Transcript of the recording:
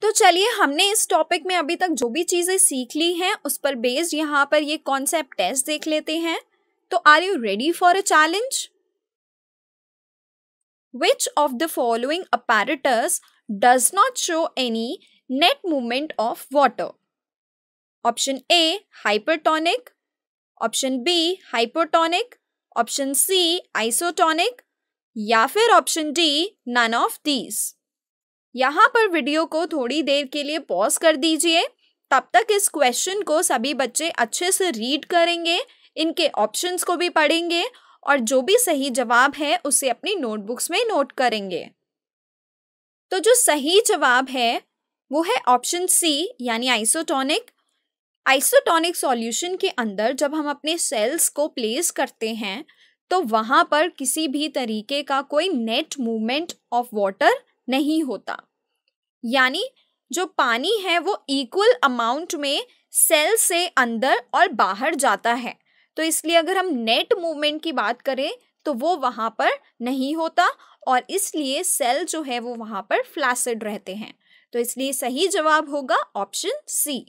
तो चलिए हमने इस टॉपिक में अभी तक जो भी चीजें सीख ली हैं उस पर बेस्ड यहाँ पर ये कॉन्सेप्ट टेस्ट देख लेते हैं। तो are you ready for a challenge? Which of the following apparatus does not show any net movement of water? Option A hypertonic, Option B hypotonic, Option C isotonic या फिर Option D none of these। यहाँ पर video को थोड़ी देर के लिए pause कर दीजिए, तब तक इस क्वेश्चन को सभी बच्चे अच्छे से रीड करेंगे, इनके ऑप्शंस को भी पढ़ेंगे और जो भी सही जवाब है उसे अपनी नोटबुक्स में नोट करेंगे। तो जो सही जवाब है वो है ऑप्शन सी यानी आइसोटोनिक। आइसोटोनिक सॉल्यूशन के अंदर जब हम अपने सेल्स को प्लेस करते हैं तो वहां पर किसी भी तरीके का कोई नेट मूवमेंट ऑफ वाटर नहीं होता, यानी जो पानी है वो इक्वल अमाउंट में सेल से अंदर और बाहर जाता है। तो इसलिए अगर हम नेट मूवमेंट की बात करें तो वो वहां पर नहीं होता और इसलिए सेल जो है वो वहां पर फ्लैसिड रहते हैं। तो इसलिए सही जवाब होगा ऑप्शन सी।